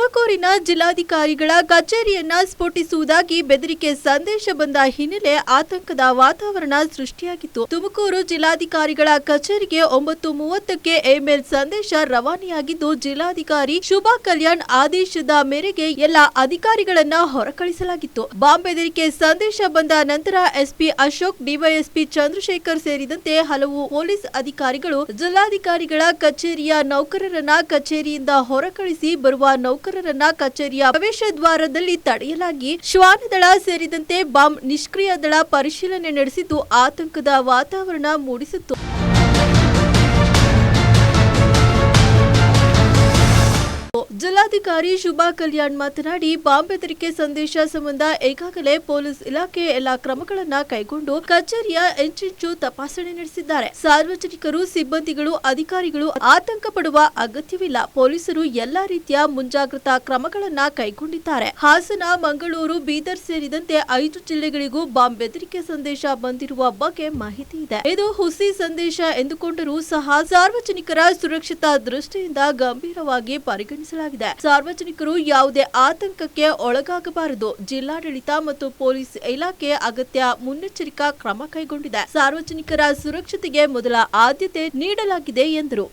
ತುಮಕೂರಿನ ಜಿಲ್ಲಾಧಿಕಾರಿಗಳ ಕಚೇರಿಯನ್ನ ಸ್ಫೋಟಿಸುವುದಾಗಿ ಬೆದರಿಕೆ ಸಂದೇಶ ಬಂದ ಹಿನ್ನೆಲೆ ಆತಂಕದ ವಾತಾವರಣ ಸೃಷ್ಟಿಯಾಗಿತ್ತು. ತುಮಕೂರು ಜಿಲ್ಲಾಧಿಕಾರಿಗಳ ಕಚೇರಿಗೆ 9:30ಕ್ಕೆ ಇಮೇಲ್ ಸಂದೇಶ ರವಾನೆಯಾಗಿದ್ದು, ಜಿಲ್ಲಾಧಿಕಾರಿ ಶುಭಾ ಕಲ್ಯಾಣ್ ಆದೇಶದ ಮೇರೆಗೆ ಎಲ್ಲ ಅಧಿಕಾರಿಗಳನ್ನ ಹೊರಕಳಿಸಲಾಗಿತ್ತು. ಬಾಂಬ್ ಬೆದರಿಕೆ ಸಂದೇಶ ಬಂದ ನಂತರ ಎಸ್ಪಿ ಅಶೋಕ್, ಡಿವೈಎಸ್ಪಿ ಚಂದ್ರಶೇಖರ್ ಸೇರಿದಂತೆ ಹಲವು ಪೊಲೀಸ್ ಅಧಿಕಾರಿಗಳು ಜಿಲ್ಲಾಧಿಕಾರಿಗಳ ಕಚೇರಿಯ ನೌಕರರನ್ನ ಕಚೇರಿಯಿಂದ ಹೊರಕಳಿಸಿ ಬರುವ ನೌಕರರನ್ನ ಕಚೇರಿಯ ಪ್ರವೇಶ ದ್ವಾರದಲ್ಲಿ ತಡೆಯಲಾಗಿ ಶ್ವಾನದಳ ಸೇರಿದಂತೆ ಬಾಂಬ್ ನಿಷ್ಕ್ರಿಯ ದಳ ಪರಿಶೀಲನೆ ನಡೆಸಿದ್ದು ಆತಂಕದ ವಾತಾವರಣ ಮೂಡಿಸಿತ್ತು. ಜಿಲ್ಲಾಧಿಕಾರಿ ಶುಭಾ ಕಲ್ಯಾಣ್ ಮಾತನಾಡಿ, ಬಾಂಬ್ ಬೆದರಿಕೆ ಸಂದೇಶ ಸಂಬಂಧ ಈಗಾಗಲೇ ಪೊಲೀಸ್ ಇಲಾಖೆ ಎಲ್ಲಾ ಕ್ರಮಗಳನ್ನು ಕೈಗೊಂಡು ಕಚೇರಿಯ ಇಂಚಿಂಚು ತಪಾಸಣೆ ನಡೆಸಿದ್ದಾರೆ. ಸಾರ್ವಜನಿಕರು, ಸಿಬ್ಬಂದಿಗಳು, ಅಧಿಕಾರಿಗಳು ಆತಂಕ ಪಡುವ ಅಗತ್ಯವಿಲ್ಲ. ಪೊಲೀಸರು ಎಲ್ಲಾ ರೀತಿಯ ಮುಂಜಾಗ್ರತಾ ಕ್ರಮಗಳನ್ನು ಕೈಗೊಂಡಿದ್ದಾರೆ. ಹಾಸನ, ಮಂಗಳೂರು, ಬೀದರ್ ಸೇರಿದಂತೆ 5 ಜಿಲ್ಲೆಗಳಿಗೂ ಬಾಂಬ್ ಬೆದರಿಕೆ ಸಂದೇಶ ಬಂದಿರುವ ಬಗ್ಗೆ ಮಾಹಿತಿ ಇದೆ. ಇದು ಹುಸಿ ಸಂದೇಶ ಎಂದುಕೊಂಡರೂ ಸಹ ಸಾರ್ವಜನಿಕರ ಸುರಕ್ಷತಾ ದೃಷ್ಟಿಯಿಂದ ಗಂಭೀರವಾಗಿ ಪರಿಗಣಿಸಲಾಗಿದೆ. ಸಾರ್ವಜನಿಕರು ಯಾವುದೇ ಆತಂಕಕ್ಕೆ ಒಳಗಾಗಬಾರದು. ಜಿಲ್ಲಾಡಳಿತ ಮತ್ತು ಪೊಲೀಸ್ ಇಲಾಖೆ ಅಗತ್ಯ ಮುನ್ನೆಚ್ಚರಿಕಾ ಕ್ರಮ ಕೈಗೊಂಡಿದೆ. ಸಾರ್ವಜನಿಕರ ಸುರಕ್ಷತೆಗೆ ಮೊದಲ ಆದ್ಯತೆ ನೀಡಲಾಗಿದೆ ಎಂದರು.